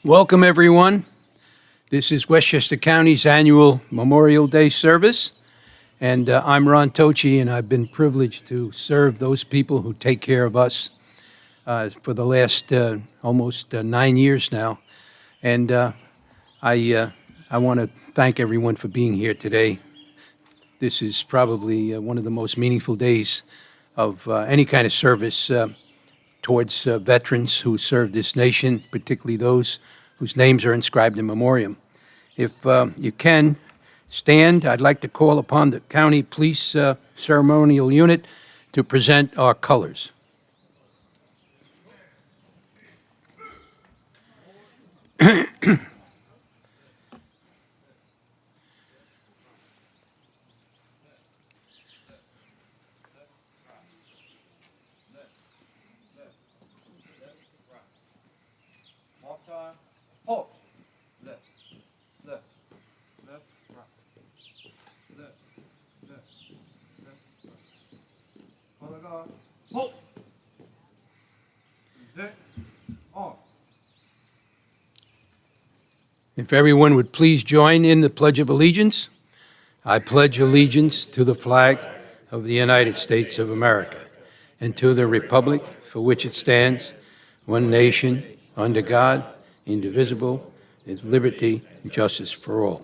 Welcome, everyone. This is Westchester County's annual Memorial Day service, and I'm Ron Tocci, and I've been privileged to serve those people who take care of us for the last almost 9 years now. And I want to thank everyone for being here today. This is probably one of the most meaningful days of any kind of service towards veterans who served this nation, particularly those whose names are inscribed in memoriam. If you can stand, I'd like to call upon the County Police Ceremonial Unit to present our colors. Halt. Left, left, left, right. Left, left, left, right. On the guard. Halt. Set. On. If everyone would please join in the Pledge of Allegiance. I pledge allegiance to the flag of the United States of America and to the republic for which it stands, one nation, under God, indivisible, with liberty and justice for all.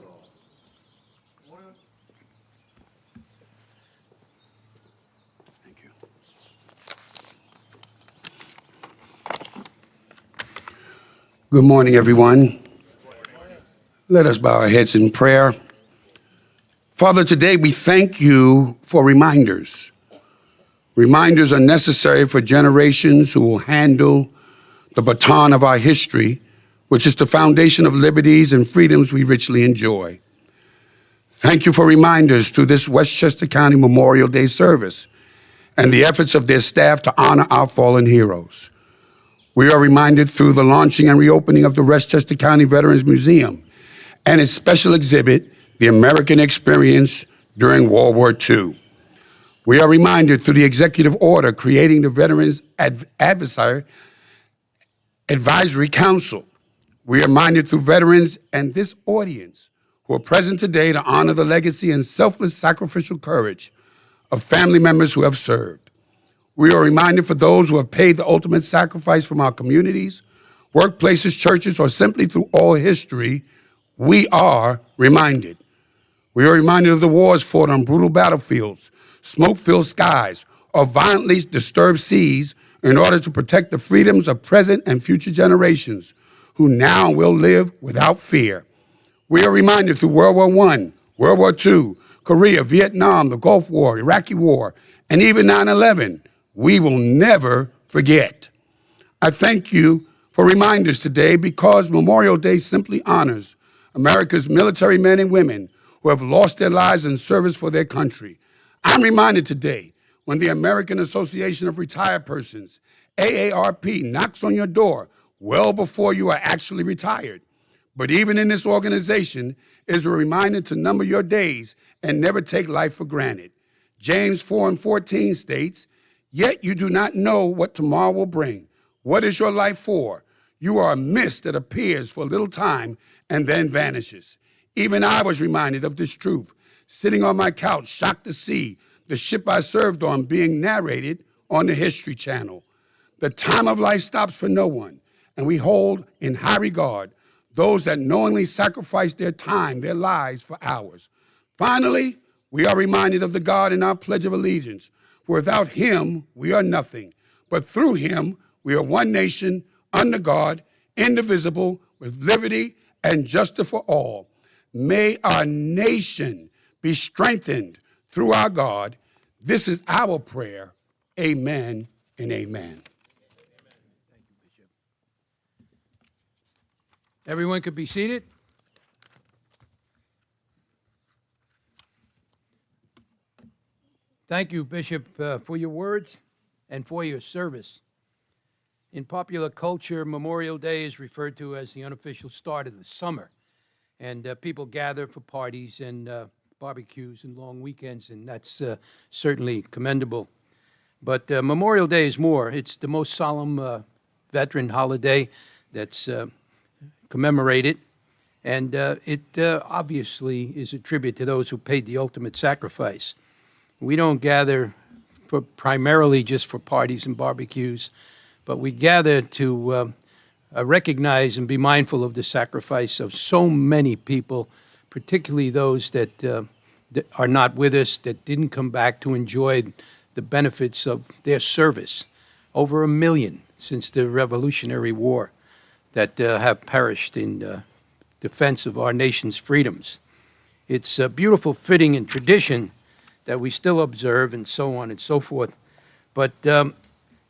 Thank you. Good morning, everyone. Let us bow our heads in prayer. Father, today we thank you for reminders. Reminders are necessary for generations who will handle the baton of our history, which is the foundation of liberties and freedoms we richly enjoy. Thank you for reminders through this Westchester County Memorial Day service and the efforts of their staff to honor our fallen heroes. We are reminded through the launching and reopening of the Westchester County Veterans Museum and its special exhibit, The American Experience During World War II. We are reminded through the executive order creating the Veterans Advisory Council. We are reminded through veterans and this audience who are present today to honor the legacy and selfless sacrificial courage of family members who have served. We are reminded for those who have paid the ultimate sacrifice from our communities, workplaces, churches, or simply through all history. We are reminded. We are reminded of the wars fought on brutal battlefields, smoke-filled skies, or violently disturbed seas in order to protect the freedoms of present and future generations who now will live without fear. We are reminded through World War I, World War II, Korea, Vietnam, the Gulf War, Iraqi War, and even 9/11. We will never forget. I thank you for reminders today because Memorial Day simply honors America's military men and women who have lost their lives in service for their country. I'm reminded today when the American Association of Retired Persons, AARP, knocks on your door well before you are actually retired. But even in this organization is a reminder to number your days and never take life for granted. James 4:14 states, "Yet you do not know what tomorrow will bring. What is your life for? You are a mist that appears for a little time and then vanishes." Even I was reminded of this truth, sitting on my couch, shocked to see the ship I served on being narrated on the History Channel. The time of life stops for no one, and we hold in high regard those that knowingly sacrifice their time, their lives for ours. Finally, we are reminded of the God in our Pledge of Allegiance, for without him we are nothing, but through him we are one nation, under God, indivisible, with liberty and justice for all. May our nation be strengthened through our God. This is our prayer. Amen and amen. Everyone could be seated. Thank you, Bishop, for your words and for your service. In popular culture, Memorial Day is referred to as the unofficial start of the summer, and people gather for parties and barbecues and long weekends, and that's certainly commendable. But Memorial Day is more. It's the most solemn veteran holiday that's commemorate it. And it obviously is a tribute to those who paid the ultimate sacrifice. We don't gather primarily just for parties and barbecues, but we gather to recognize and be mindful of the sacrifice of so many people, particularly those that are not with us, that didn't come back to enjoy the benefits of their service. Over 1 million since the Revolutionary War that have perished in defense of our nation's freedoms. It's a beautiful fitting and tradition that we still observe and so on and so forth. But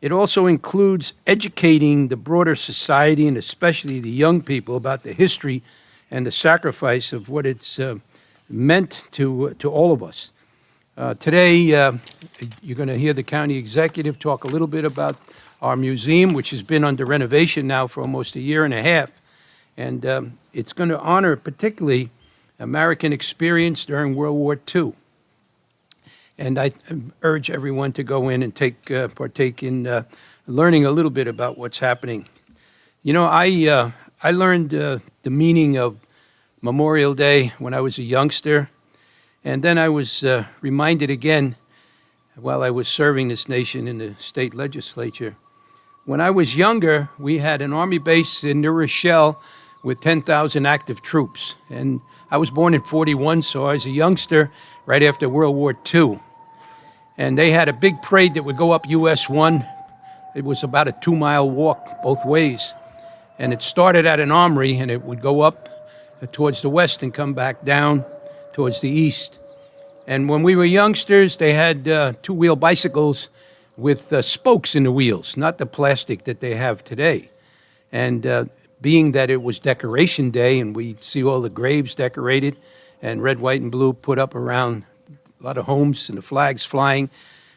it also includes educating the broader society and especially the young people about the history and the sacrifice of what it's meant to all of us. Today, you're going to hear the county executive talk a little bit about our museum, which has been under renovation now for almost 1.5 years. And it's going to honor particularly American experience during World War II. And I urge everyone to go in and partake in learning a little bit about what's happening. You know, I learned the meaning of Memorial Day when I was a youngster, and then I was reminded again while I was serving this nation in the state legislature. When I was younger, we had an Army base in New Rochelle with 10,000 active troops. And I was born in 41, so I was a youngster right after World War II. And they had a big parade that would go up US 1. It was about a 2-mile walk both ways. And it started at an armory, and it would go up towards the west and come back down towards the east. And when we were youngsters, they had two-wheel bicycles with spokes in the wheels, not the plastic that they have today. And being that it was Decoration Day and we'd see all the graves decorated and red, white, and blue put up around a lot of homes and the flags flying,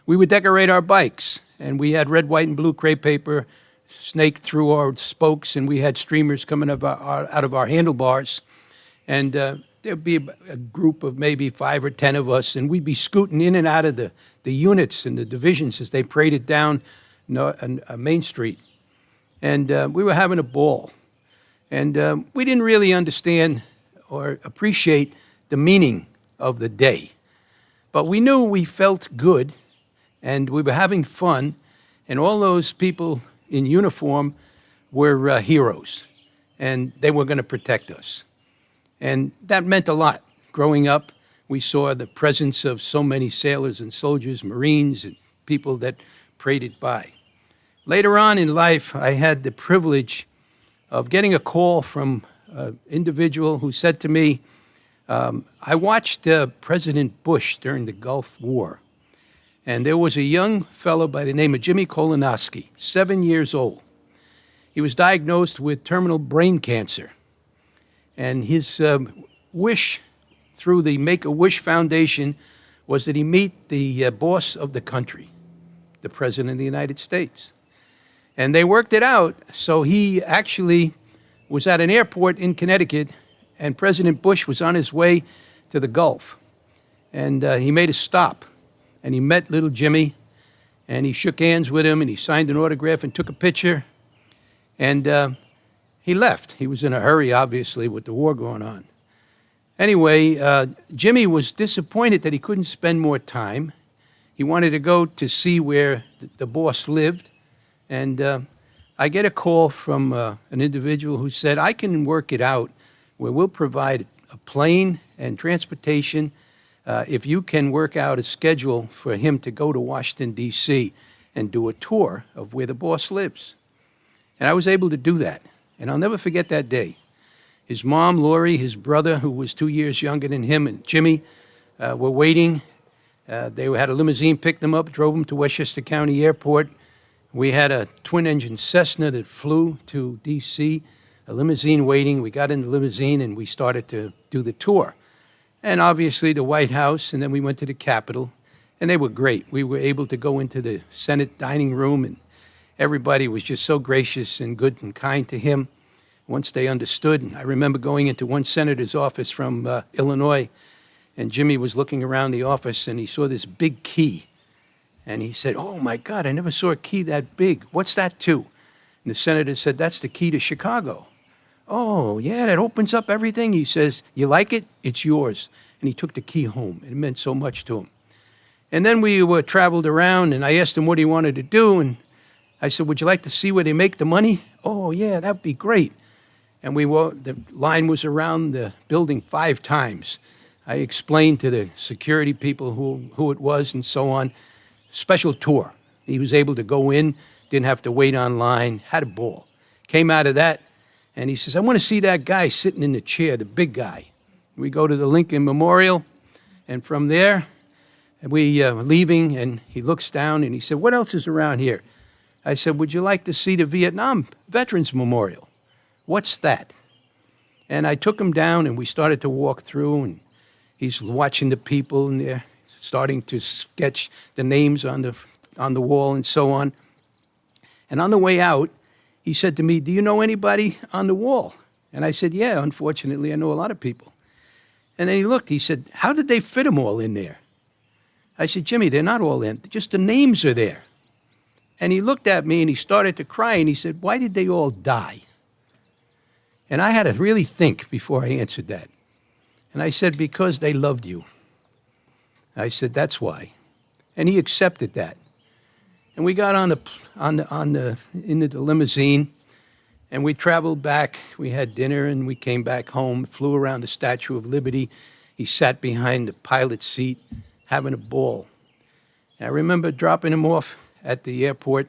we would decorate our bikes. And we had red, white, and blue crepe paper snaked through our spokes, and we had streamers coming out of our handlebars. And there'd be a group of maybe 5 or 10 of us, and we'd be scooting in and out of the units and the divisions as they paraded down Main Street. And we were having a ball. And we didn't really understand or appreciate the meaning of the day. But we knew we felt good, and we were having fun, and all those people in uniform were heroes, and they were going to protect us. And that meant a lot. Growing up, we saw the presence of so many sailors and soldiers, Marines, and people that paraded by. Later on in life, I had the privilege of getting a call from an individual who said to me, I watched President Bush during the Gulf War, and there was a young fellow by the name of Jimmy Kolonowski, 7 years old. He was diagnosed with terminal brain cancer, and his wish through the Make-A-Wish Foundation was that he meet the boss of the country, the President of the United States. And they worked it out, so he actually was at an airport in Connecticut, and President Bush was on his way to the Gulf. And he made a stop, and he met little Jimmy, and he shook hands with him, and he signed an autograph and took a picture, and he left. He was in a hurry, obviously, with the war going on. Anyway, Jimmy was disappointed that he couldn't spend more time. He wanted to go to see where the boss lived. And I get a call from an individual who said, I can work it out where we'll provide a plane and transportation if you can work out a schedule for him to go to Washington, D.C. and do a tour of where the boss lives. And I was able to do that. And I'll never forget that day. His mom, Lori, his brother, who was 2 years younger than him, and Jimmy were waiting. They had a limousine, picked them up, drove them to Westchester County Airport. We had a twin-engine Cessna that flew to D.C., a limousine waiting. We got in the limousine, and we started to do the tour. And obviously the White House, and then we went to the Capitol, and they were great. We were able to go into the Senate dining room, and everybody was just so gracious and good and kind to him once they understood. I remember going into one senator's office from Illinois, and Jimmy was looking around the office, and he saw this big key. And he said, oh, my God, I never saw a key that big. What's that to? And the senator said, that's the key to Chicago. Oh, yeah, that opens up everything. He says, you like it? It's yours. And he took the key home. It meant so much to him. And then we traveled around, and I asked him what he wanted to do. And I said, would you like to see where they make the money? Oh, yeah, that'd be great. And the line was around the building 5 times. I explained to the security people who it was and so on. Special tour. He was able to go in, didn't have to wait online, had a ball. Came out of that, and he says, I want to see that guy sitting in the chair, the big guy. We go to the Lincoln Memorial, and from there, we leaving, and he looks down, and he said, what else is around here? I said, would you like to see the Vietnam Veterans Memorial? What's that? And I took him down, and we started to walk through, and he's watching the people, and they're starting to sketch the names on the wall and so on. And on the way out, he said to me, do you know anybody on the wall? And I said, yeah, unfortunately, I know a lot of people. And then he looked, he said, how did they fit them all in there? I said, Jimmy, they're not all in, just the names are there. And he looked at me and he started to cry and he said, why did they all die? And I had to really think before I answered that. And I said, because they loved you. I said, that's why. And he accepted that. And we got into the limousine, and we traveled back. We had dinner, and we came back home, flew around the Statue of Liberty. He sat behind the pilot's seat, having a ball. And I remember dropping him off at the airport,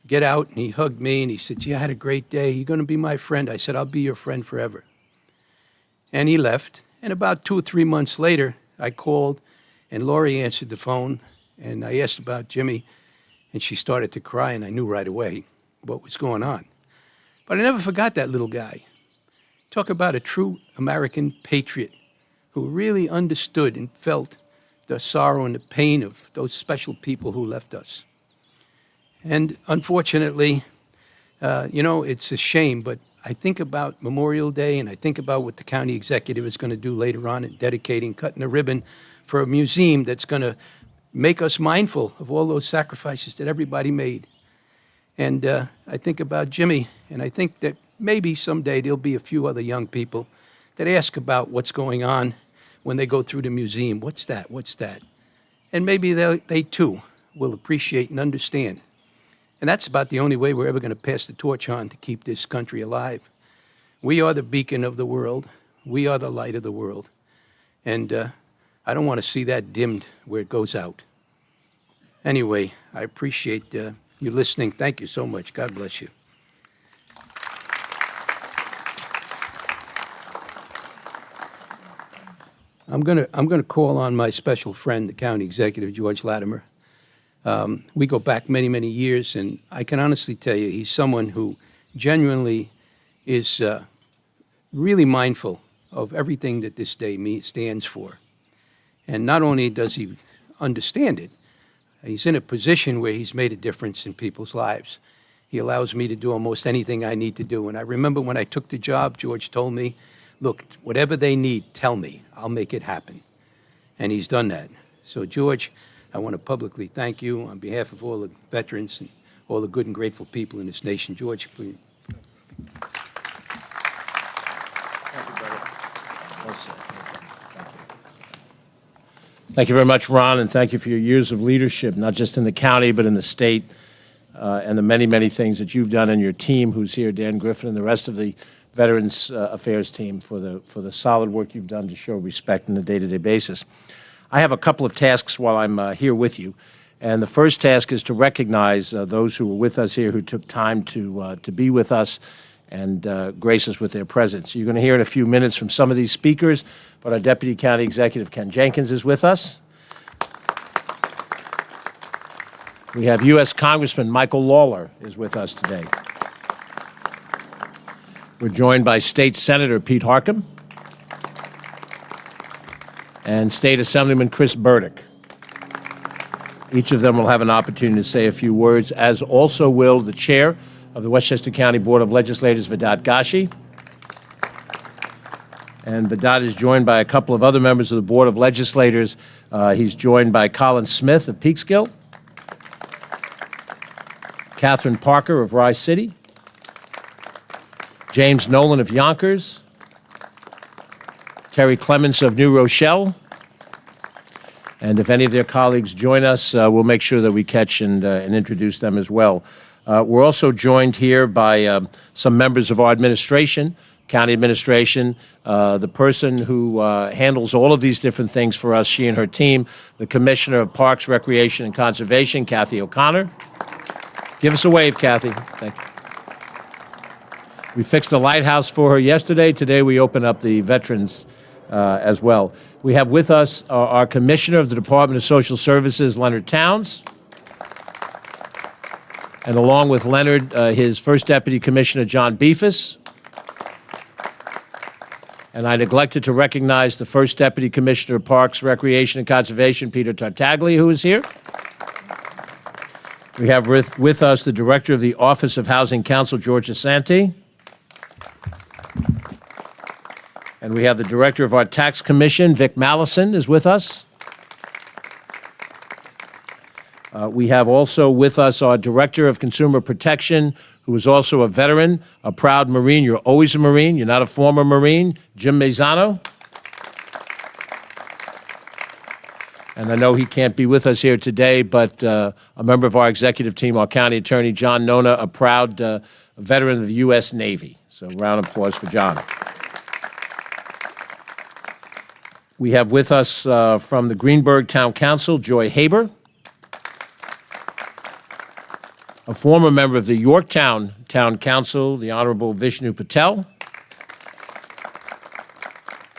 get out, and he hugged me, and he said, gee, I had a great day. You're going to be my friend. I said, I'll be your friend forever. And he left. And about 2 or 3 months later, I called, and Lori answered the phone, and I asked about Jimmy, and she started to cry, and I knew right away what was going on. But I never forgot that little guy. Talk about a true American patriot who really understood and felt the sorrow and the pain of those special people who left us. And unfortunately, it's a shame, but I think about Memorial Day, and I think about what the county executive is going to do later on in dedicating, cutting a ribbon for a museum that's going to make us mindful of all those sacrifices that everybody made. And I think about Jimmy, and I think that maybe someday there'll be a few other young people that ask about what's going on when they go through the museum. What's that? What's that? And maybe they too will appreciate and understand. And that's about the only way we're ever going to pass the torch on to keep this country alive. We are the beacon of the world. We are the light of the world. And I don't want to see that dimmed where it goes out. Anyway, I appreciate you listening. Thank you so much. God bless you. I'm gonna call on my special friend, the county executive, George Latimer. We go back many, many years, and I can honestly tell you he's someone who genuinely is really mindful of everything that this day stands for. And not only does he understand it, he's in a position where he's made a difference in people's lives. He allows me to do almost anything I need to do. And I remember when I took the job, George told me, look, whatever they need, tell me. I'll make it happen. And he's done that. So, George, I want to publicly thank you on behalf of all the veterans and all the good and grateful people in this nation. George, please. Thank you, brother. Well said. Thank you very much, Ron, and thank you for your years of leadership, not just in the county, but in the state, and the many, many things that you've done, and your team who's here, Dan Griffin and the rest of the Veterans Affairs team, for the solid work you've done to show respect on a day-to-day basis. I have a couple of tasks while I'm here with you, and the first task is to recognize those who were with us here, who took time to be with us and grace us with their presence. You're going to hear in a few minutes from some of these speakers, but our Deputy County Executive, Ken Jenkins, is with us. We have U.S. Congressman Michael Lawler is with us today. We're joined by State Senator Pete Harcum and State Assemblyman Chris Burdick. Each of them will have an opportunity to say a few words, as also will the chair of the Westchester County Board of Legislators, Vedat Gashi. And Vedat is joined by a couple of other members of the Board of Legislators. He's joined by Colin Smith of Peekskill, Catherine Parker of Rye City, James Nolan of Yonkers, Terry Clements of New Rochelle, and if any of their colleagues join us, we'll make sure that we catch and introduce them as well. We're also joined here by some members of our administration, county administration, the person who handles all of these different things for us, she and her team, the Commissioner of Parks, Recreation, and Conservation, Kathy O'Connor. Give us a wave, Kathy. Thank you. We fixed a lighthouse for her yesterday. Today we open up the veterans as well. We have with us our Commissioner of the Department of Social Services, Leonard Towns. And along with Leonard, his First Deputy Commissioner, John Beefus. And I neglected to recognize the First Deputy Commissioner of Parks, Recreation, and Conservation, Peter Tartaglia, who is here. We have with us the Director of the Office of Housing Council, George Asante. And we have the Director of our Tax Commission, Vic Mallison, is with us. We have also with us our Director of Consumer Protection, who is also a veteran, a proud Marine. You're always a Marine. You're not a former Marine, Jim Mazzano. And I know he can't be with us here today, but a member of our executive team, our County Attorney, John Nona, a proud veteran of the U.S. Navy. So round of applause for John. We have with us from the Greenburgh Town Council, Joy Haber, a former member of the Yorktown Town Council, the Honorable Vishnu Patel.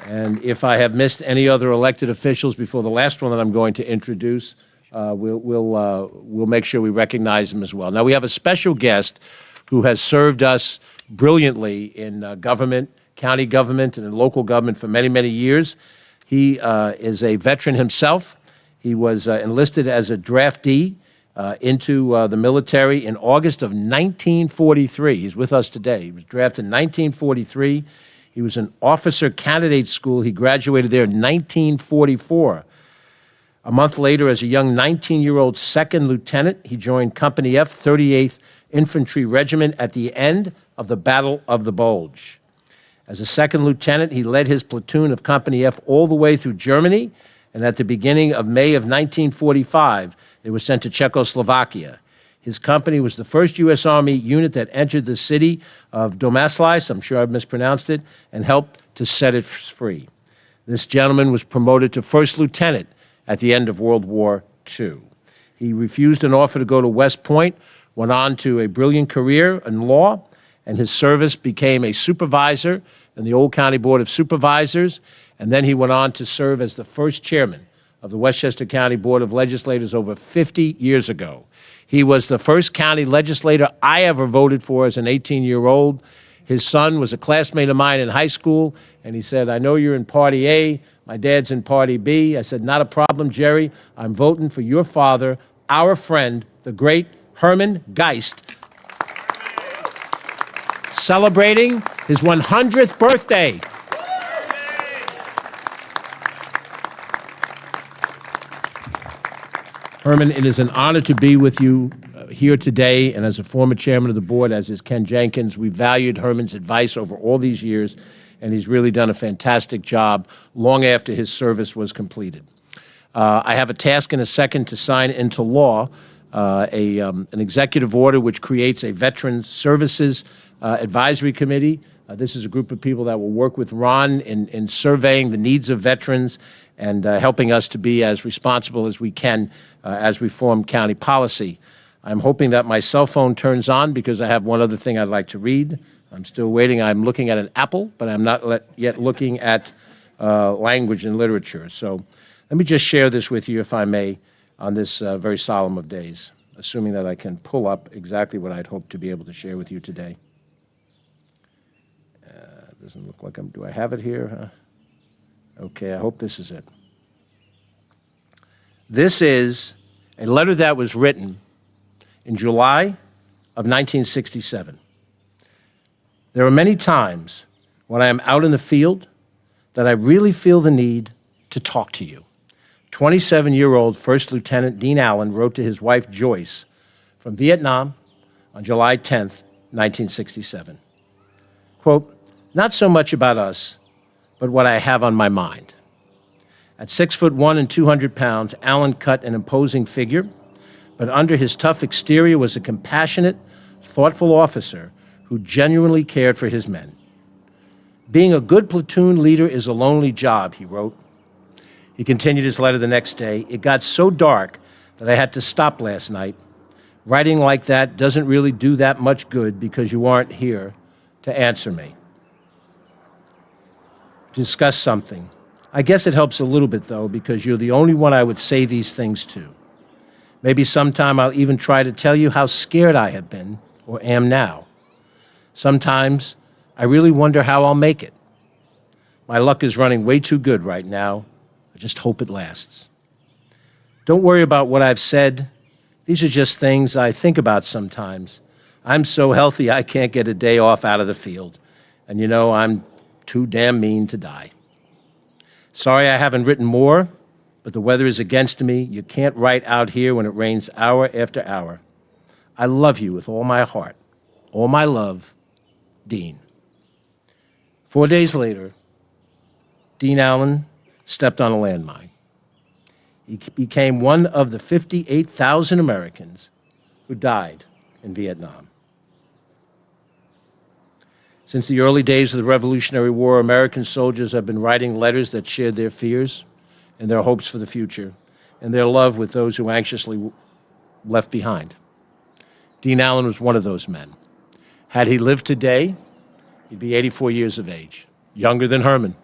And if I have missed any other elected officials before the last one that I'm going to introduce, we'll make sure we recognize them as well. Now, we have a special guest who has served us brilliantly in government, county government, and in local government for many, many years. He is a veteran himself. He was enlisted as a draftee into the military in August of 1943. He's with us today. He was drafted in 1943. He was an officer candidate school. He graduated there in 1944. A month later, as a young 19-year-old second lieutenant, he joined Company F, 38th Infantry Regiment at the end of the Battle of the Bulge. As a second lieutenant, he led his platoon of Company F all the way through Germany, and at the beginning of May of 1945, they were sent to Czechoslovakia. His company was the first U.S. Army unit that entered the city of Domaslice, I'm sure I've mispronounced it, and helped to set it free. This gentleman was promoted to first lieutenant at the end of World War II. He refused an offer to go to West Point, went on to a brilliant career in law, and his service became a supervisor in the Old County Board of Supervisors, and then he went on to serve as the first chairman of the Westchester County Board of Legislators over 50 years ago. He was the first county legislator I ever voted for as an 18-year-old. His son was a classmate of mine in high school, and he said, I know you're in Party A, my dad's in Party B. I said, not a problem, Jerry. I'm voting for your father, our friend, the great Herman Geist, celebrating his 100th birthday. Herman, it is an honor to be with you here today, and as a former chairman of the board, as is Ken Jenkins, we valued Herman's advice over all these years, and he's really done a fantastic job long after his service was completed. I have a task in a second to sign into law an executive order which creates a Veterans Services Advisory Committee. This is a group of people that will work with Ron in surveying the needs of veterans and helping us to be as responsible as we can as we form county policy. I'm hoping that my cell phone turns on because I have one other thing I'd like to read. I'm still waiting. I'm looking at an apple, but I'm not yet looking at language and literature. So let me just share this with you, if I may, on this very solemn of days, assuming that I can pull up exactly what I'd hope to be able to share with you today. Doesn't look like do I have it here? Okay, I hope this is it. This is a letter that was written in July of 1967. There are many times when I am out in the field that I really feel the need to talk to you. 27-year-old First Lieutenant Dean Allen wrote to his wife Joyce from Vietnam on July 10th, 1967. Quote, "Not so much about us, but what I have on my mind." At 6'1" and 200 pounds, Allen cut an imposing figure, but under his tough exterior was a compassionate, thoughtful officer who genuinely cared for his men. "Being a good platoon leader is a lonely job," he wrote. He continued his letter the next day. "It got so dark that I had to stop last night. Writing like that doesn't really do that much good because you aren't here to answer me. Discuss something. I guess it helps a little bit, though, because you're the only one I would say these things to. Maybe sometime I'll even try to tell you how scared I have been or am now. Sometimes I really wonder how I'll make it. My luck is running way too good right now. I just hope it lasts. Don't worry about what I've said. These are just things I think about sometimes. I'm so healthy I can't get a day off out of the field. And you know, I'm too damn mean to die. Sorry I haven't written more, but the weather is against me. You can't write out here when it rains hour after hour. I love you with all my heart. All my love, Dean." 4 days later, Dean Allen stepped on a landmine. He became one of the 58,000 Americans who died in Vietnam. Since the early days of the Revolutionary War, American soldiers have been writing letters that shared their fears and their hopes for the future and their love with those who anxiously left behind. Dean Allen was one of those men. Had he lived today, he'd be 84 years of age, younger than Herman.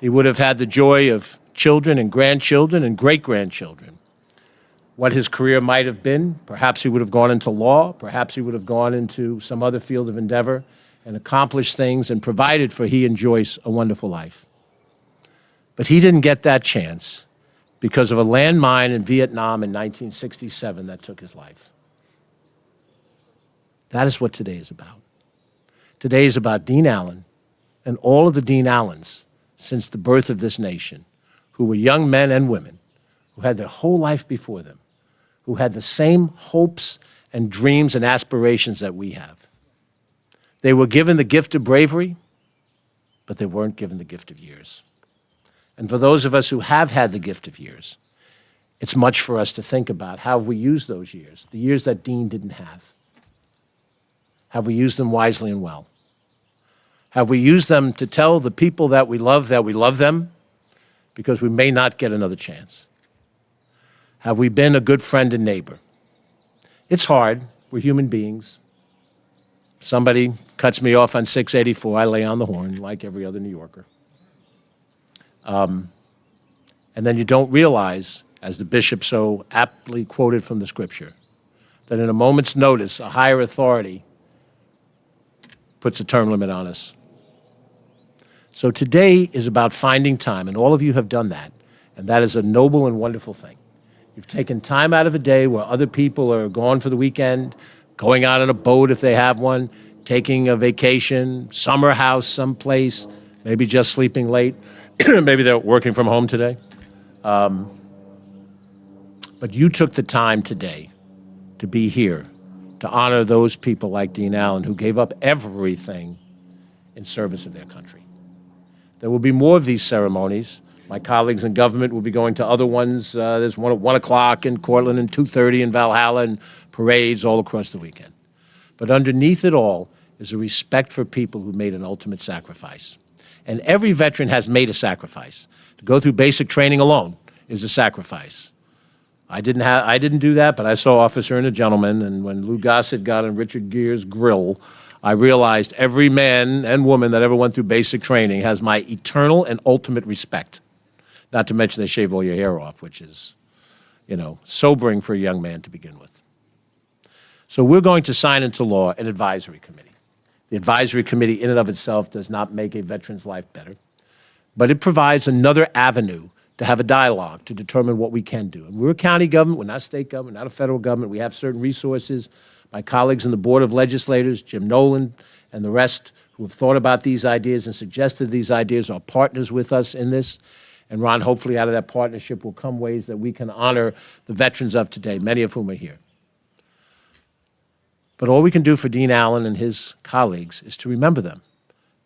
He would have had the joy of children and grandchildren and great-grandchildren. What his career might have been, perhaps he would have gone into law, perhaps he would have gone into some other field of endeavor and accomplished things and provided for he and Joyce a wonderful life. But he didn't get that chance because of a landmine in Vietnam in 1967 that took his life. That is what today is about. Today is about Dean Allen and all of the Dean Allens since the birth of this nation, who were young men and women who had their whole life before them, who had the same hopes and dreams and aspirations that we have. They were given the gift of bravery, but they weren't given the gift of years. And for those of us who have had the gift of years, it's much for us to think about how have we used those years, the years that Dean didn't have. Have we used them wisely and well? Have we used them to tell the people that we love them? Because we may not get another chance. Have we been a good friend and neighbor? It's hard. We're human beings. Somebody cuts me off on 684, I lay on the horn like every other New Yorker. And then you don't realize, as the bishop so aptly quoted from the scripture, that in a moment's notice, a higher authority puts a term limit on us. So today is about finding time, and all of you have done that, and that is a noble and wonderful thing. You've taken time out of a day where other people are gone for the weekend, going out on a boat if they have one, taking a vacation, summer house someplace, maybe just sleeping late. Maybe they're working from home today. But you took the time today to be here, to honor those people like Dean Allen who gave up everything in service of their country. There will be more of these ceremonies. My colleagues in government will be going to other ones. There's one at 1 o'clock in Cortland and 2:30 in Valhalla and parades all across the weekend. But underneath it all is a respect for people who made an ultimate sacrifice. And every veteran has made a sacrifice. To go through basic training alone is a sacrifice. I didn't do that, but I saw Officer and a Gentleman, and when Lou Gossett got on Richard Gere's grill, I realized every man and woman that ever went through basic training has my eternal and ultimate respect. Not to mention they shave all your hair off, which is, sobering for a young man to begin with. So we're going to sign into law an advisory committee. The advisory committee in and of itself does not make a veteran's life better, but it provides another avenue to have a dialogue to determine what we can do. And we're a county government, we're not state government, not a federal government. We have certain resources. My colleagues in the Board of Legislators, Jim Nolan and the rest who have thought about these ideas and suggested these ideas are partners with us in this. And Ron, hopefully out of that partnership will come ways that we can honor the veterans of today, many of whom are here. But all we can do for Dean Allen and his colleagues is to remember them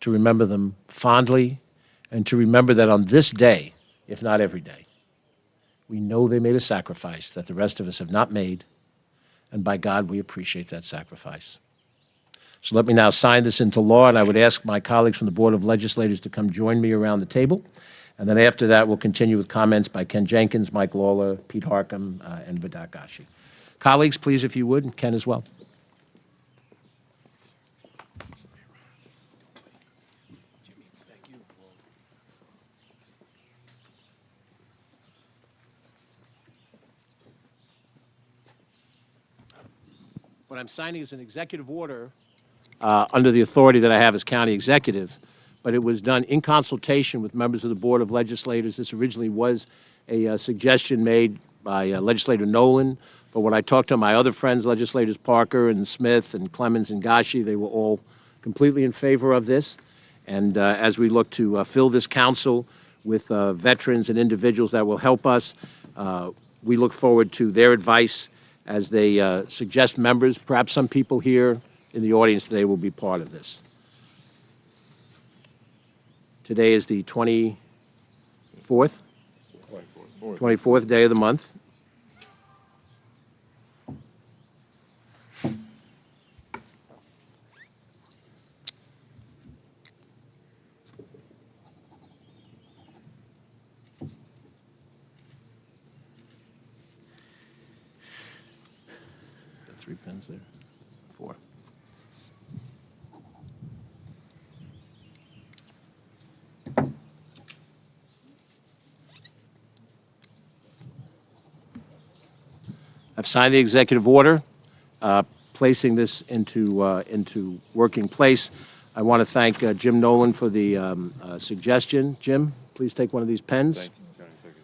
to remember them fondly, and to remember that on this day, if not every day, we know they made a sacrifice that the rest of us have not made, and by God, we appreciate that sacrifice. So let me now sign this into law, and I would ask my colleagues from the Board of Legislators to come join me around the table. And then after that, we'll continue with comments by Ken Jenkins, Mike Lawler, Pete Harcum, and Vidat Gashi. Colleagues, please, if you would, and Ken as well. What I'm signing is an executive order under the authority that I have as county executive, but it was done in consultation with members of the Board of Legislators. This originally was a suggestion made by Legislator Nolan, but when I talked to my other friends, Legislators Parker and Smith and Clemens and Gashi, they were all completely in favor of this. And as we look to fill this council with veterans and individuals that will help us, we look forward to their advice as they suggest members. Perhaps some people here in the audience today will be part of this. Today is the 24th day of the month. Got 3 pens there. 4. I've signed the executive order, placing this into working place. I want to thank Jim Nolan for the suggestion. Jim, please take one of these pens. Thank you, County Executive.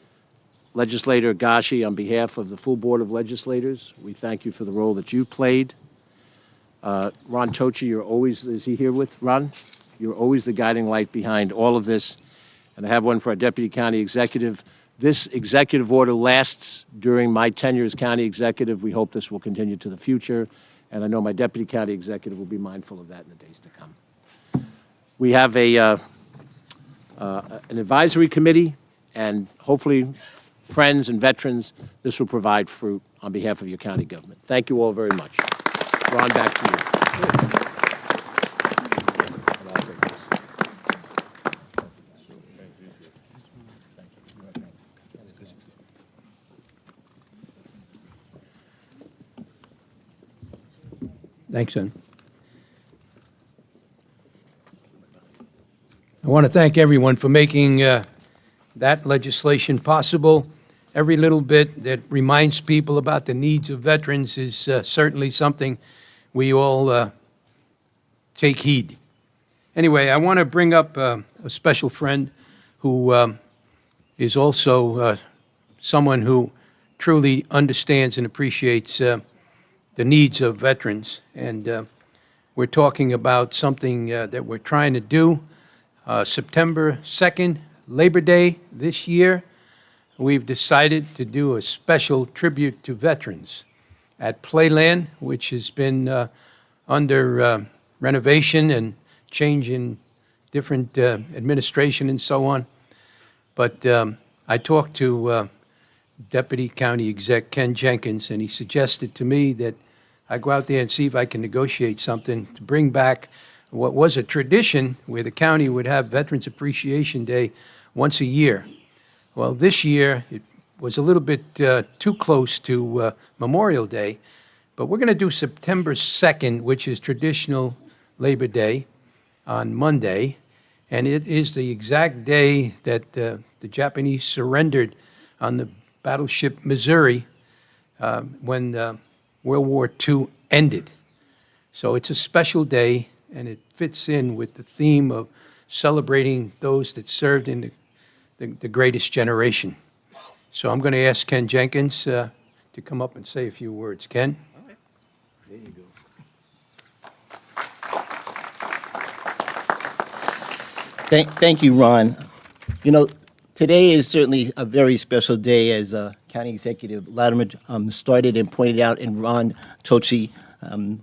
Legislator Gashi, on behalf of the full Board of Legislators, we thank you for the role that you played. Ron Tocci, you're always, is he here with Ron? You're always the guiding light behind all of this. And I have one for our Deputy County Executive. This executive order lasts during my tenure as county executive. We hope this will continue to the future, and I know my deputy county executive will be mindful of that in the days to come. We have an advisory committee, and hopefully, friends and veterans, this will provide fruit on behalf of your county government. Thank you all very much. Ron, back to you. Thanks, son. I want to thank everyone for making that legislation possible. Every little bit that reminds people about the needs of veterans is certainly something we all take heed. Anyway, I want to bring up a special friend who is also someone who truly understands and appreciates the needs of veterans. And we're talking about something that we're trying to do. September 2nd, Labor Day this year, we've decided to do a special tribute to veterans at Playland, which has been under renovation and change in different administration and so on. But I talked to Deputy County Exec Ken Jenkins, and he suggested to me that I go out there and see if I can negotiate something to bring back what was a tradition where the county would have Veterans Appreciation Day once a year. Well, this year, it was a little bit too close to Memorial Day, but we're going to do September 2nd, which is traditional Labor Day on Monday, and it is the exact day that the Japanese surrendered on the battleship Missouri when World War II ended. So it's a special day, and it fits in with the theme of celebrating those that served in the greatest generation. So I'm going to ask Ken Jenkins to come up and say a few words. Ken? All right. There you go. Thank you, Ron. You know, today is certainly a very special day, as County Executive Latimer started and pointed out, and Ron Tocci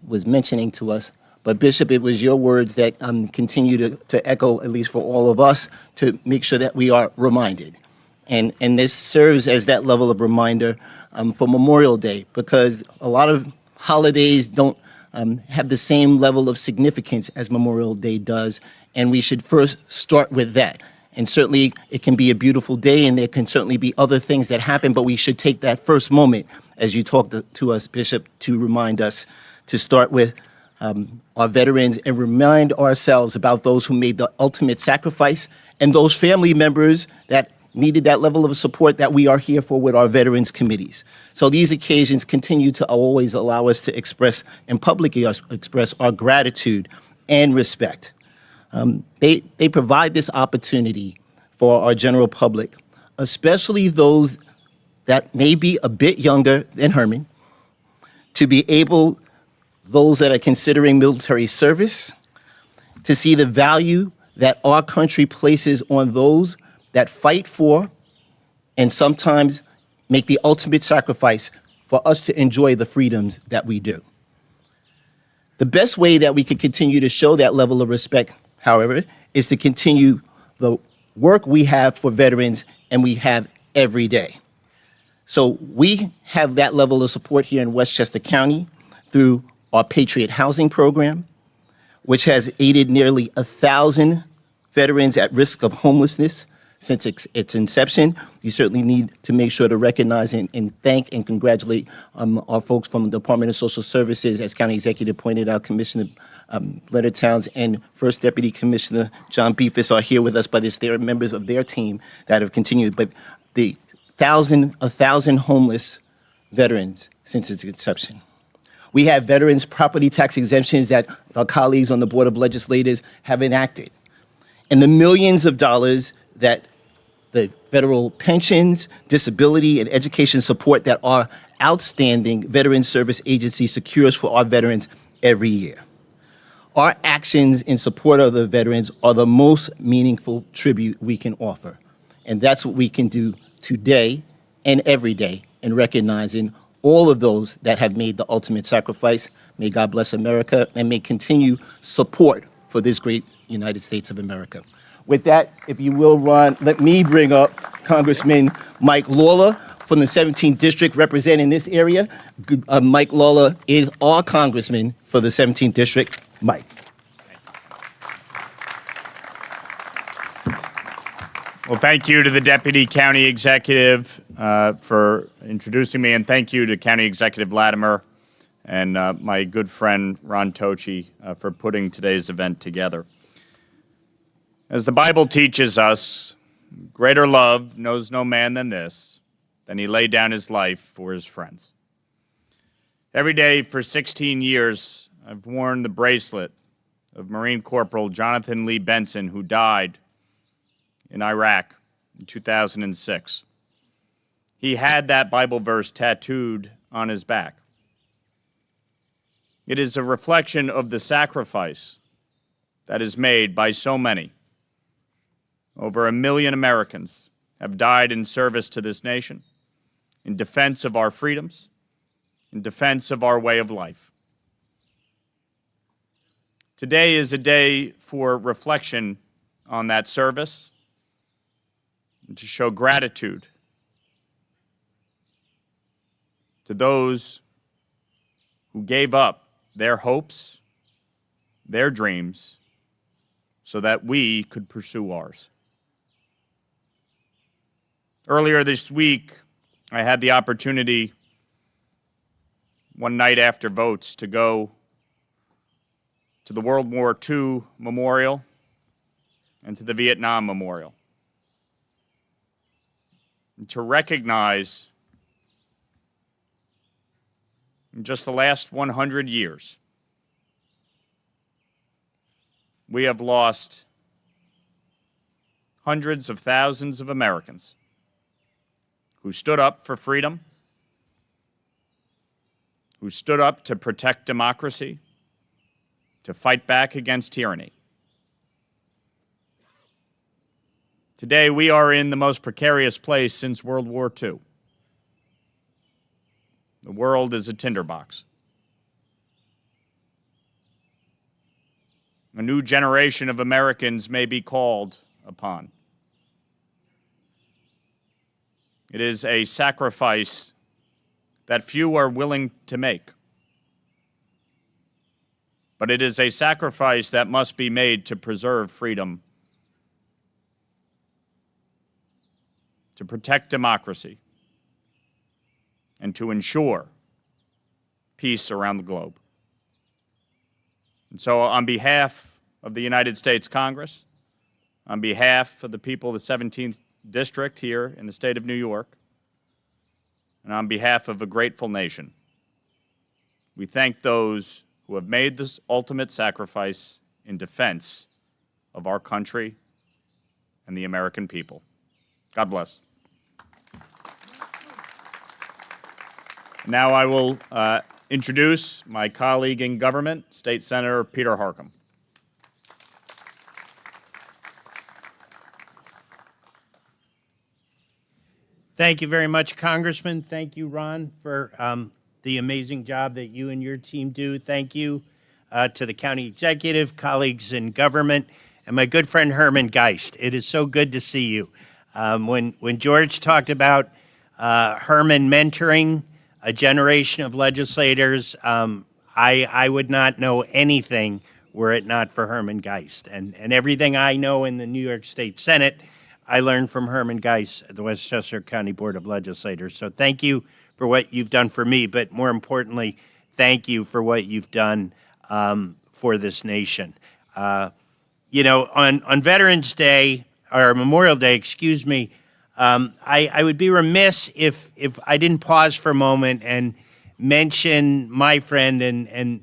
was mentioning to us. But Bishop, it was your words that continue to echo, at least for all of us, to make sure that we are reminded. And this serves as that level of reminder for Memorial Day, because a lot of holidays don't have the same level of significance as Memorial Day does, and we should first start with that. And certainly it can be a beautiful day, and there can certainly be other things that happen, but we should take that first moment, as you talked to us, Bishop, to remind us to start with our veterans and remind ourselves about those who made the ultimate sacrifice and those family members that needed that level of support that we are here for with our veterans committees. So these occasions continue to always allow us to express and publicly express our gratitude and respect. They provide this opportunity for our general public, especially those that may be a bit younger than Herman, to be able, those that are considering military service, to see the value that our country places on those that fight for and sometimes make the ultimate sacrifice for us to enjoy the freedoms that we do. The best way that we can continue to show that level of respect, however, is to continue the work we have for veterans and we have every day. So we have that level of support here in Westchester County through our Patriot Housing Program, which has aided nearly 1,000 veterans at risk of homelessness since its inception. You certainly need to make sure to recognize and thank and congratulate our folks from the Department of Social Services, as County Executive pointed out. Commissioner Leonard Towns and First Deputy Commissioner John Beefus are here with us, but it's their members of their team that have continued. But the 1,000 homeless veterans since its inception. We have veterans property tax exemptions that our colleagues on the Board of Legislators have enacted. And the millions of dollars that the federal pensions, disability, and education support that our outstanding Veteran Service Agency secures for our veterans every year. Our actions in support of the veterans are the most meaningful tribute we can offer. And that's what we can do today and every day in recognizing all of those that have made the ultimate sacrifice. May God bless America and may continue support for this great United States of America. With that, if you will, Ron, let me bring up Congressman Mike Lawler from the 17th District representing this area. Mike Lawler is our congressman for the 17th District. Mike. Well, thank you to the Deputy County Executive for introducing me, and thank you to County Executive Latimer and my good friend Ron Tocci for putting today's event together. As the Bible teaches us, greater love knows no man than this, than he laid down his life for his friends. Every day for 16 years, I've worn the bracelet of Marine Corporal Jonathan Lee Benson, who died in Iraq in 2006. He had that Bible verse tattooed on his back. It is a reflection of the sacrifice that is made by so many. Over 1 million Americans have died in service to this nation, in defense of our freedoms, in defense of our way of life. Today is a day for reflection on that service and to show gratitude to those who gave up their hopes, their dreams, so that we could pursue ours. Earlier this week, I had the opportunity, one night after votes, to go to the World War II Memorial and to the Vietnam Memorial, and to recognize in just the last 100 years, we have lost hundreds of thousands of Americans who stood up for freedom, who stood up to protect democracy, to fight back against tyranny. Today, we are in the most precarious place since World War II. The world is a tinderbox. a new generation of Americans may be called upon. It is a sacrifice that few are willing to make. But it is a sacrifice that must be made to preserve freedom, to protect democracy, and to ensure peace around the globe. And so, on behalf of the United States Congress, on behalf of the people of the 17th District here in the state of New York, and on behalf of a grateful nation, we thank those who have made this ultimate sacrifice in defense of our country and the American people. God bless. Now I will introduce my colleague in government, State Senator Peter Harcum. Thank you very much, Congressman. Thank you, Ron, for the amazing job that you and your team do. Thank you to the county executive, colleagues in government, and my good friend Herman Geist. It is so good to see you. When George talked about Herman mentoring a generation of legislators, I would not know anything were it not for Herman Geist. And everything I know in the New York State Senate, I learned from Herman Geist at the Westchester County Board of Legislators. So thank you for what you've done for me, but more importantly, thank you for what you've done for this nation. You know, on Veterans Day, or Memorial Day, excuse me, I would be remiss if I didn't pause for a moment and mention my friend and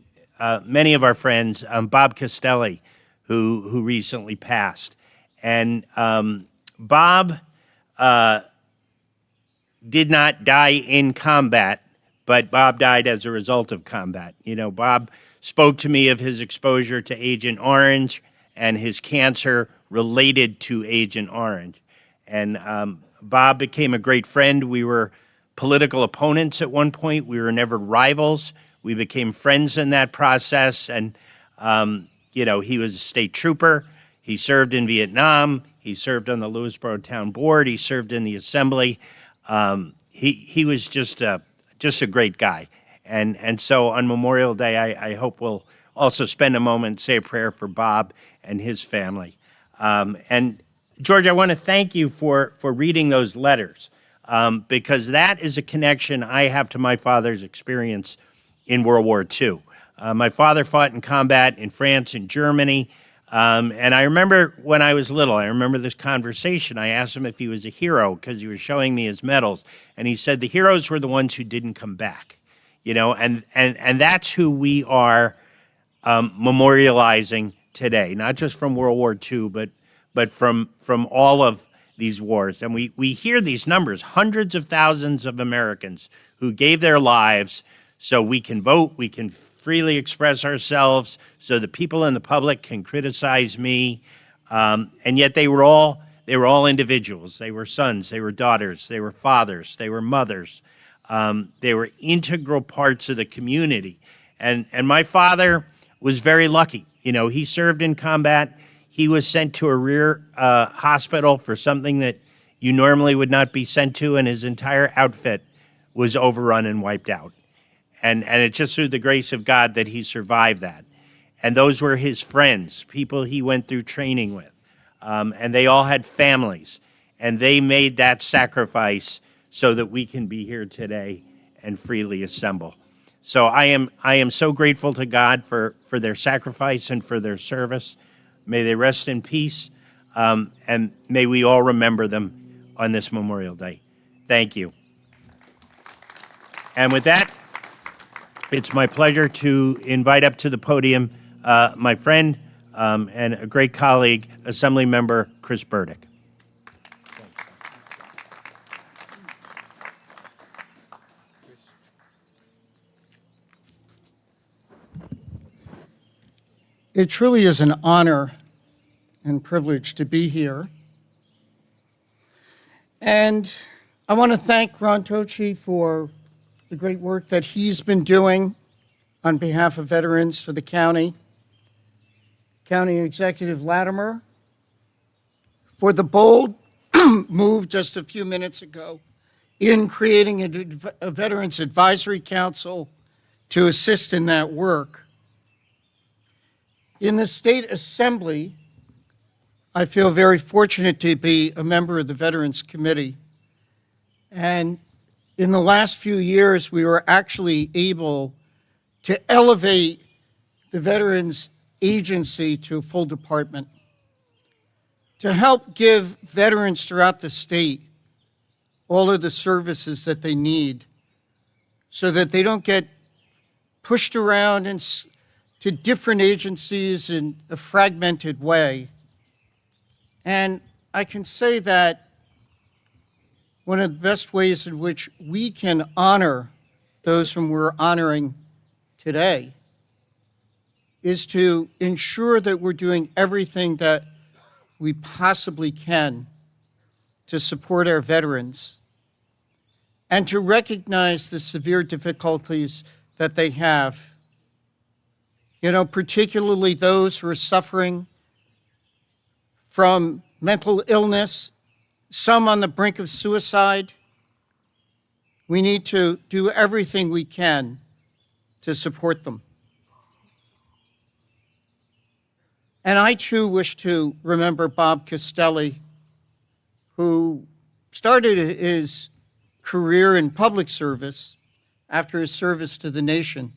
many of our friends, Bob Castelli, who recently passed. And Bob did not die in combat, but Bob died as a result of combat. You know, Bob spoke to me of his exposure to Agent Orange and his cancer related to Agent Orange. And Bob became a great friend. We were political opponents at one point. We were never rivals. We became friends in that process. And, you know, he was a state trooper. He served in Vietnam. He served on the Lewisboro Town Board. He served in the Assembly. He was just a great guy. And so on Memorial Day, I hope we'll also spend a moment, say a prayer for Bob and his family. And George, I want to thank you for reading those letters, because that is a connection I have to my father's experience in World War II. My father fought in combat in France and Germany. And I remember when I was little, I remember this conversation. I asked him if he was a hero because he was showing me his medals. And he said the heroes were the ones who didn't come back, you know, and that's who we are memorializing today, not just from World War II, but from all of these wars. And we hear these numbers, hundreds of thousands of Americans who gave their lives so we can vote, we can freely express ourselves, so the people in the public can criticize me. And yet they were all individuals. They were sons, they were daughters, they were fathers, they were mothers. They were integral parts of the community. And my father was very lucky. You know, he served in combat. He was sent to a rear hospital for something that you normally would not be sent to, and his entire outfit was overrun and wiped out. And it's just through the grace of God that he survived that. And those were his friends, people he went through training with. And they all had families. And they made that sacrifice so that we can be here today and freely assemble. So I am so grateful to God for their sacrifice and for their service. May they rest in peace, and may we all remember them on this Memorial Day. Thank you. And with that, it's my pleasure to invite up to the podium my friend and a great colleague, Assemblymember Chris Burdick. It truly is an honor and privilege to be here. And I want to thank Ron Tocci for the great work that he's been doing on behalf of veterans for the county. County Executive Latimer for the bold move just a few minutes ago in creating a Veterans Advisory Council to assist in that work. In the State Assembly, I feel very fortunate to be a member of the Veterans Committee. And in the last few years, we were actually able to elevate the Veterans Agency to a full department to help give veterans throughout the state all of the services that they need so that they don't get pushed around to different agencies in a fragmented way. And I can say that one of the best ways in which we can honor those whom we're honoring today is to ensure that we're doing everything that we possibly can to support our veterans and to recognize the severe difficulties that they have. You know, particularly those who are suffering from mental illness, some on the brink of suicide. We need to do everything we can to support them. And I too wish to remember Bob Castelli, who started his career in public service after his service to the nation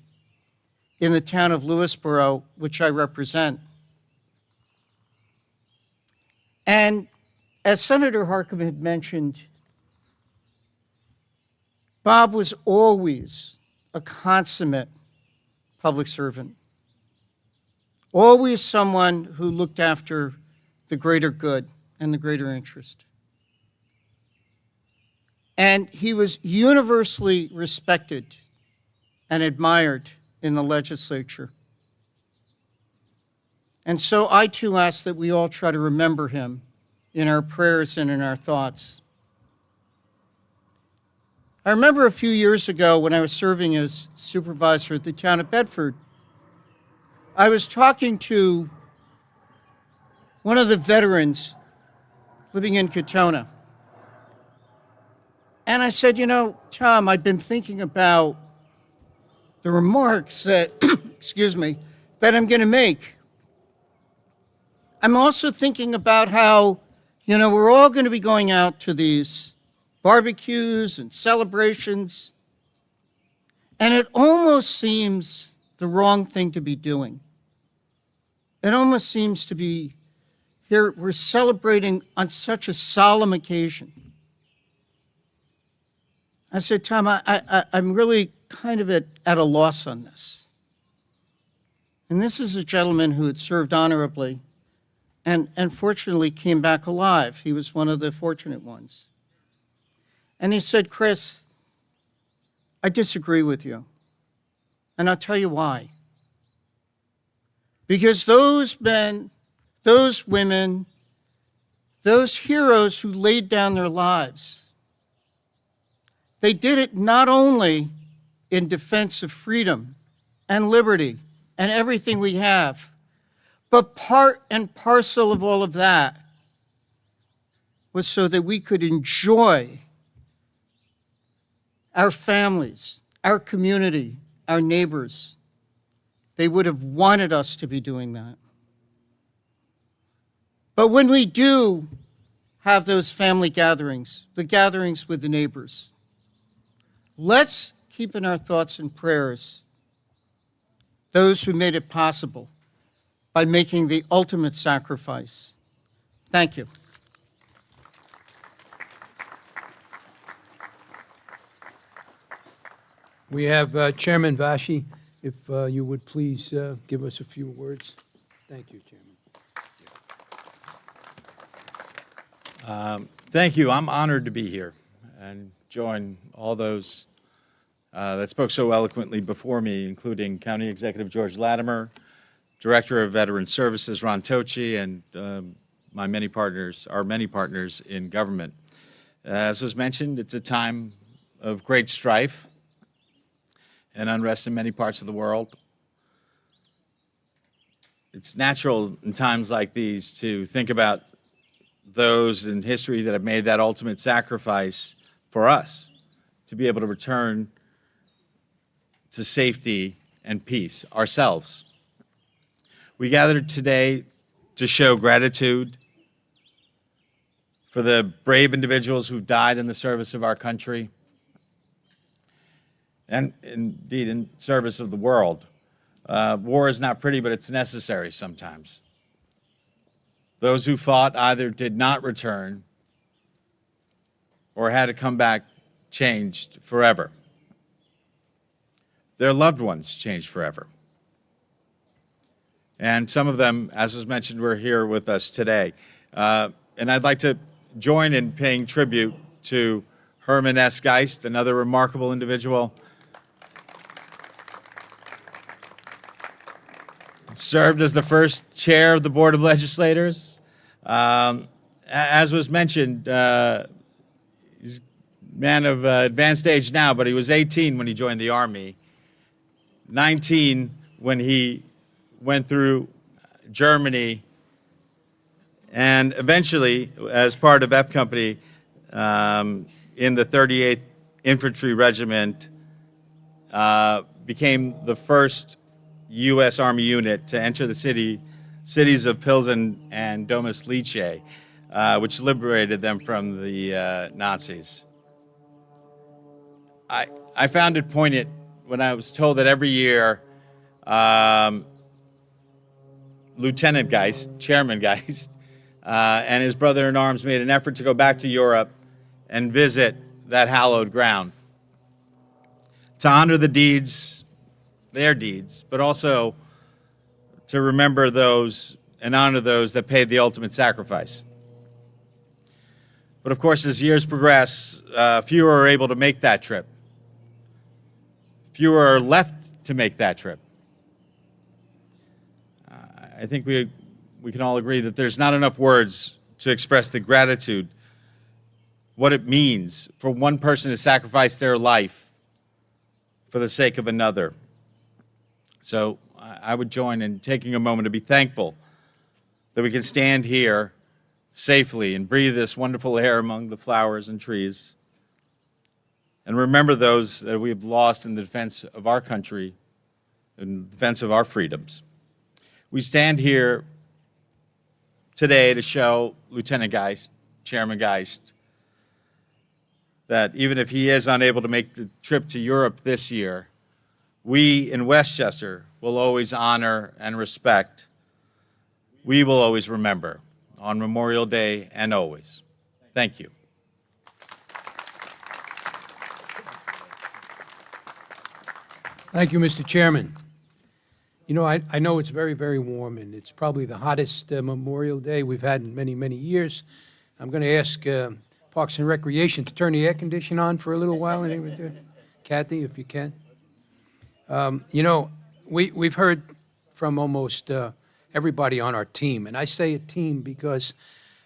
in the town of Lewisboro, which I represent. And as Senator Harkin had mentioned, Bob was always a consummate public servant, always someone who looked after the greater good and the greater interest. And he was universally respected and admired in the legislature. And so I too ask that we all try to remember him in our prayers and in our thoughts. I remember a few years ago when I was serving as supervisor at the town of Bedford, I was talking to one of the veterans living in Katona. And I said, you know, Tom, I've been thinking about the remarks that, excuse me, that I'm going to make. I'm also thinking about how, you know, we're all going to be going out to these barbecues and celebrations, and it almost seems the wrong thing to be doing. It almost seems to be, here we're celebrating on such a solemn occasion. I said, Tom, I'm really kind of at a loss on this. And this is a gentleman who had served honorably and fortunately came back alive. He was one of the fortunate ones. And he said, Chris, I disagree with you. And I'll tell you why. Because those men, those women, those heroes who laid down their lives, they did it not only in defense of freedom and liberty and everything we have, but part and parcel of all of that was so that we could enjoy our families, our community, our neighbors. They would have wanted us to be doing that. But when we do have those family gatherings, the gatherings with the neighbors, let's keep in our thoughts and prayers those who made it possible by making the ultimate sacrifice. Thank you. We have Chairman Vashi, if you would please give us a few words. Thank you, Chairman. Thank you. I'm honored to be here and join all those that spoke so eloquently before me, including County Executive George Latimer, Director of Veteran Services Ron Tocci, and our many partners in government. As was mentioned, it's a time of great strife and unrest in many parts of the world. it's natural in times like these to think about those in history that have made that ultimate sacrifice for us to be able to return to safety and peace ourselves. We gathered today to show gratitude for the brave individuals who died in the service of our country and indeed in service of the world. War is not pretty, but it's necessary sometimes. Those who fought either did not return or had to come back changed forever. Their loved ones changed forever. And some of them, as was mentioned, were here with us today. And I'd like to join in paying tribute to Herman S. Geist, another remarkable individual. Served as the first chair of the Board of Legislators. As was mentioned, he's a man of advanced age now, but he was 18 when he joined the Army, 19 when he went through Germany, and eventually, as part of F Company in the 38th Infantry Regiment, became the first U.S. Army unit to enter the cities of Pilsen and Domus-Lice, which liberated them from the Nazis. I found it poignant when I was told that every year Lieutenant Geist, Chairman Geist, and his brother-in-arms made an effort to go back to Europe and visit that hallowed ground to honor the deeds, their deeds, but also to remember those and honor those that paid the ultimate sacrifice. But of course, as years progress, fewer are able to make that trip. Fewer are left to make that trip. I think we can all agree that there's not enough words to express the gratitude, what it means for one person to sacrifice their life for the sake of another. So I would join in taking a moment to be thankful that we can stand here safely and breathe this wonderful air among the flowers and trees and remember those that we have lost in the defense of our country, in defense of our freedoms. We stand here today to show Lieutenant Geist, Chairman Geist, that even if he is unable to make the trip to Europe this year, we in Westchester will always honor and respect. We will always remember on Memorial Day and always. Thank you. Thank you, Mr. Chairman. You know, I know it's very, very warm, and it's probably the hottest Memorial Day we've had in many, many years. I'm going to ask Parks and Recreation to turn the air conditioner on for a little while. Kathy, if you can. You know, we've heard from almost everybody on our team, and I say a team because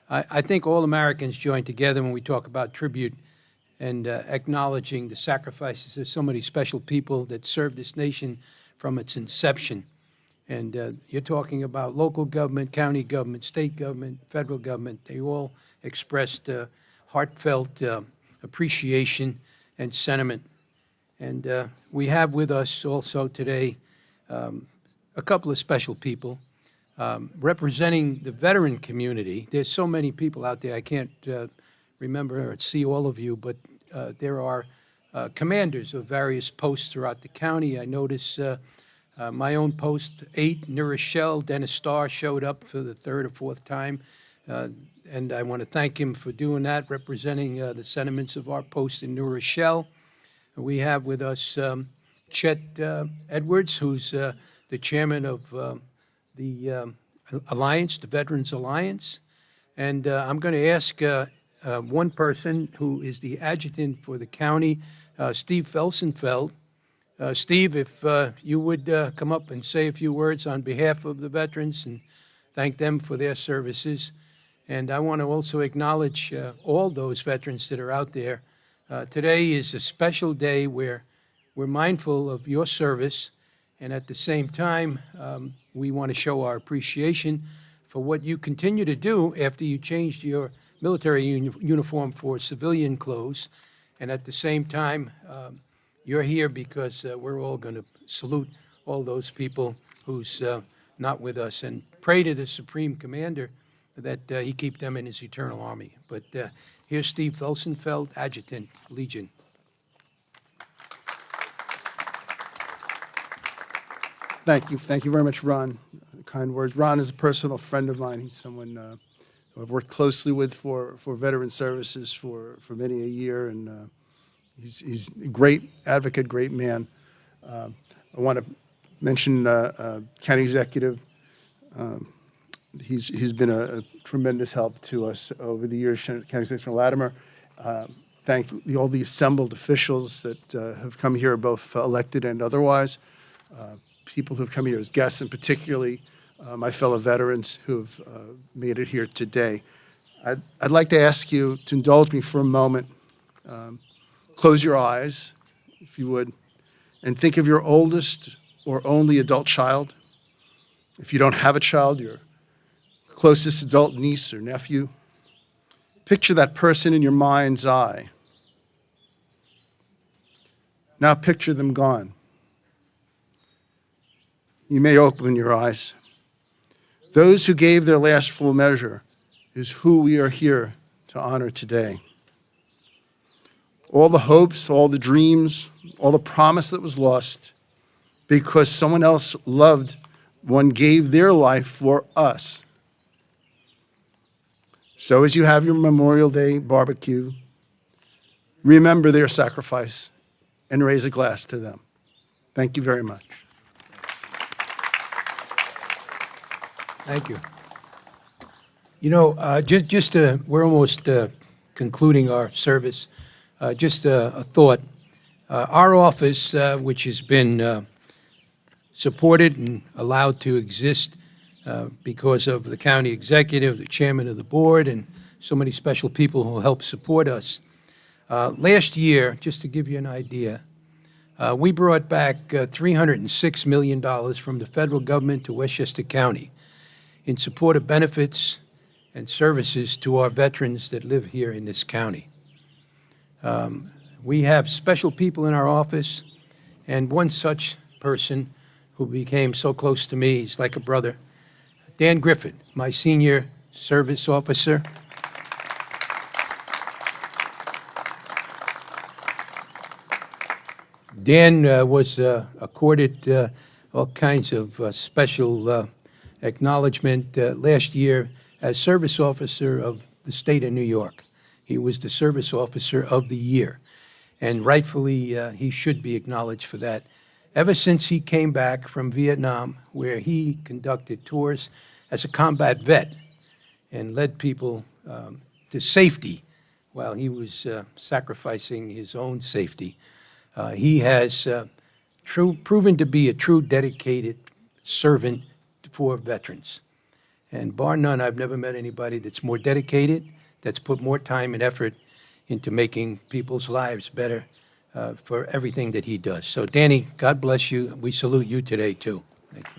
I think all Americans join together when we talk about tribute and acknowledging the sacrifices of so many special people that served this nation from its inception. And you're talking about local government, county government, state government, federal government. They all expressed heartfelt appreciation and sentiment. And we have with us also today a couple of special people representing the veteran community. There's so many people out there, I can't remember or see all of you, but there are commanders of various posts throughout the county. I notice my own post 8, New Rochelle, Dennis Starr showed up for the third or fourth time, and I want to thank him for doing that, representing the sentiments of our post in New Rochelle. We have with us Chet Edwards, who's the chairman of the Alliance, the Veterans Alliance. And I'm going to ask one person who is the adjutant for the county, Steve Felsenfeld. Steve, if you would come up and say a few words on behalf of the veterans and thank them for their services. And I want to also acknowledge all those veterans that are out there. Today is a special day where we're mindful of your service And at the same time, we want to show our appreciation for what you continue to do after you changed your military uniform for civilian clothes. And at the same time, you're here because we're all going to salute all those people who's not with us and pray to the Supreme Commander that he keep them in his eternal army. But here's Steve Felsenfeld, Adjutant, Legion. Thank you very much, Ron. Kind words. Ron is a personal friend of mine. He's someone who I've worked closely with for veteran services for many a year, and he's a great advocate, great man. I want to mention County Executive. He's been a tremendous help to us over the years. County Executive Latimer. Thank all the assembled officials that have come here, both elected and otherwise. People who've come here as guests, and particularly my fellow veterans who've made it here today. I'd like to ask you to indulge me for a moment. Close your eyes, if you would, and think of your oldest or only adult child. If you don't have a child, your closest adult niece or nephew. Picture that person in your mind's eye. Now picture them gone. You may open your eyes. Those who gave their last full measure is who we are here to honor today. All the hopes, all the dreams, all the promise that was lost because someone else loved one, gave their life for us. So as you have your Memorial Day barbecue, remember their sacrifice and raise a glass to them. Thank you very much. Thank you. You know, we're almost concluding our service. Just a thought. Our office, which has been supported and allowed to exist because of the county executive, the chairman of the board, and so many special people who help support us. Last year, just to give you an idea, we brought back $306 million from the federal government to Westchester County in support of benefits and services to our veterans that live here in this county. We have special people in our office, and one such person who became so close to me, he's like a brother, Dan Griffin, my senior service officer. Dan was accorded all kinds of special acknowledgement last year as service officer of the state of New York. He was the service officer of the year, and rightfully he should be acknowledged for that. Ever since he came back from Vietnam, where he conducted tours as a combat vet and led people to safety while he was sacrificing his own safety, he has proven to be a true dedicated servant for veterans. And bar none, I've never met anybody that's more dedicated, that's put more time and effort into making people's lives better for everything that he does. So Danny, God bless you. We salute you today too. Thank you.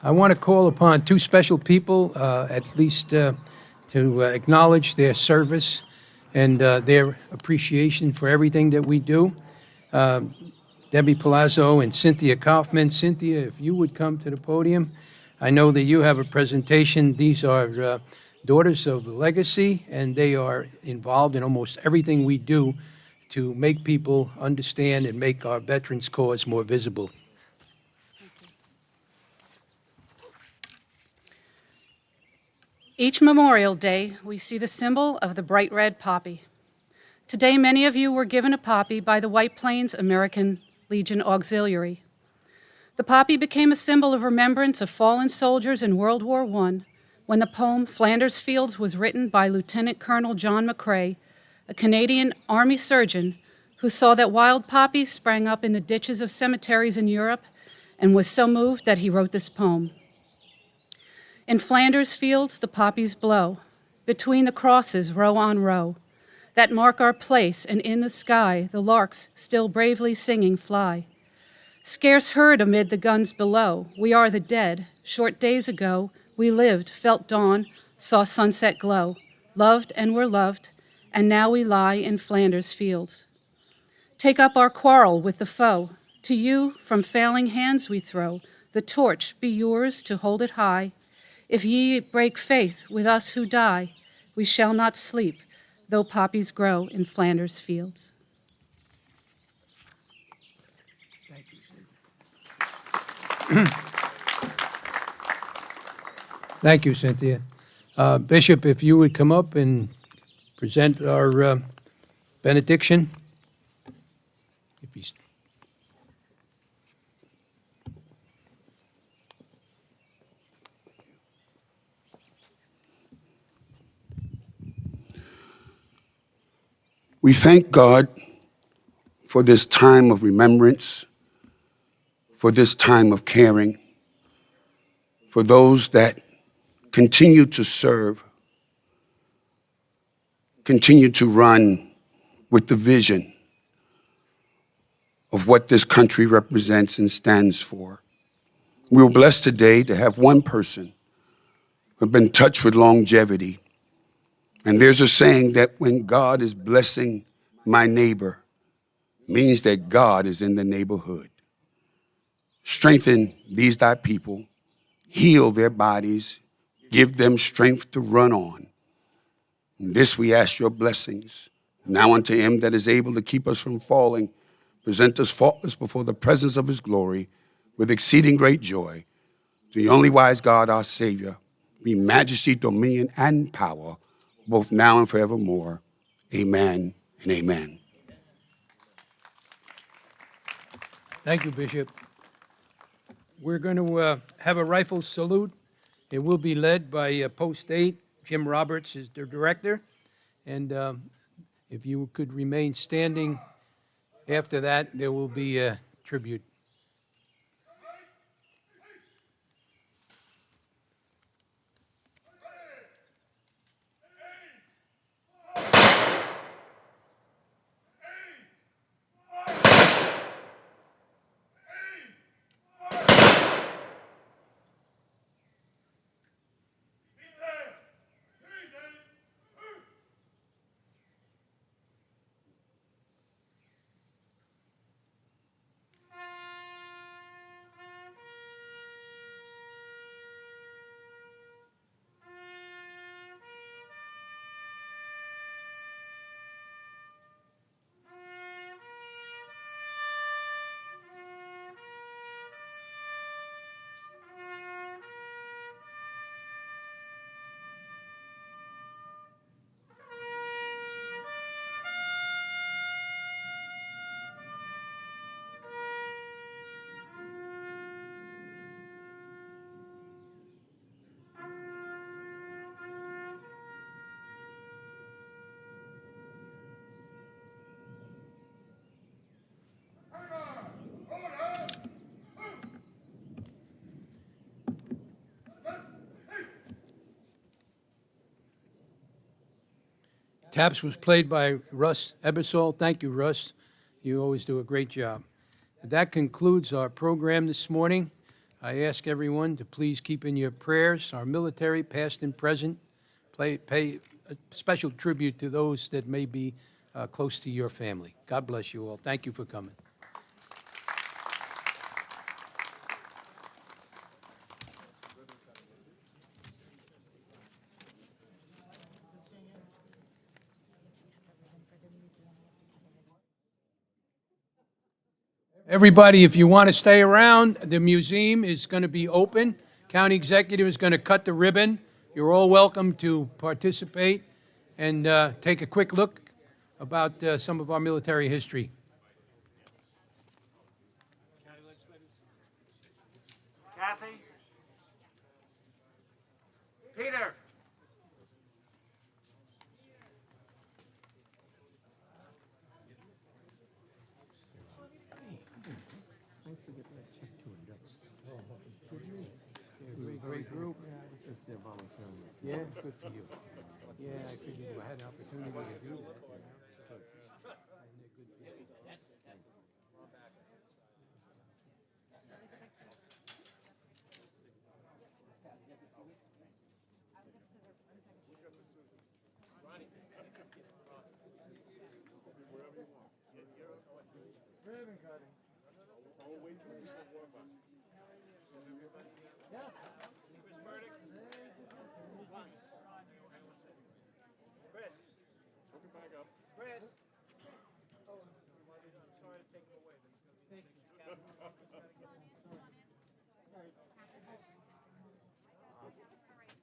I want to call upon two special people, at least to acknowledge their service and their appreciation for everything that we do. Debbie Palazzo and Cynthia Kaufman. Cynthia, if you would come to the podium. I know that you have a presentation. These are daughters of the legacy, and they are involved in almost everything we do to make people understand and make our veterans' cause more visible. Each Memorial Day, we see the symbol of the bright red poppy. Today, many of you were given a poppy by the White Plains American Legion Auxiliary. The poppy became a symbol of remembrance of fallen soldiers in World War I when the poem Flanders Fields was written by Lieutenant Colonel John McCrae, a Canadian Army surgeon who saw that wild poppies sprang up in the ditches of cemeteries in Europe and was so moved that he wrote this poem. In Flanders Fields, the poppies blow. Between the crosses, row on row. that mark our place, and in the sky the larks still bravely singing fly. Scarce heard amid the guns below, we are the dead. Short days ago, we lived, felt dawn, saw sunset glow, loved and were loved, and now we lie in Flanders fields. Take up our quarrel with the foe. To you, from failing hands we throw. The torch be yours to hold it high. If ye break faith with us who die, we shall not sleep, though poppies grow in Flanders fields. Thank you, Cynthia. Bishop, if you would come up and present our benediction. If he's We thank God for this time of remembrance, for this time of caring, for those that continue to serve, continue to run with the vision of what this country represents and stands for. We were blessed today to have one person who has been touched with longevity. And there's a saying that when God is blessing my neighbor, means that God is in the neighborhood. Strengthen these thy people, heal their bodies, give them strength to run on. In this we ask your blessings. Now unto him that is able to keep us from falling, present us faultless before the presence of his glory with exceeding great joy. To the only wise God, our Savior, be majesty, dominion, and power, both now and forevermore. Amen and amen. Thank you, Bishop. We're going to have a rifle salute. It will be led by Post 8. Jim Roberts is the director. And if you could remain standing after that, there will be a tribute. Taps was played by Russ Ebersol. Thank you, Russ. You always do a great job. That concludes our program this morning. I ask everyone to please keep in your prayers our military, past and present. Pay a special tribute to those that may be close to your family. God bless you all. Thank you for coming. Everybody, if you want to stay around, the museum is going to be open. County Executive is going to cut the ribbon. You're all welcome to participate and take a quick look about some of our military history. Kathy? Peter? Great group. It's their volunteering. Yeah, good for you. Yeah, I figured I had an opportunity to do that. You know, so, and they're good people. Ribbon cutting. Chris. Hook it back up. Chris. Oh, I'm sorry to take him away, but he's going to be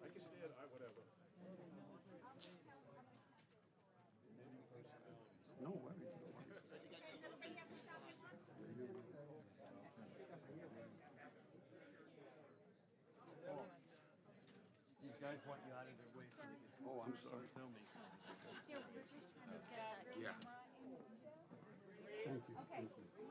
I can stand, whatever. No worries. These guys want you out of their way so they can Oh, I'm sorry. film me. Yeah. Thank you. Thank you.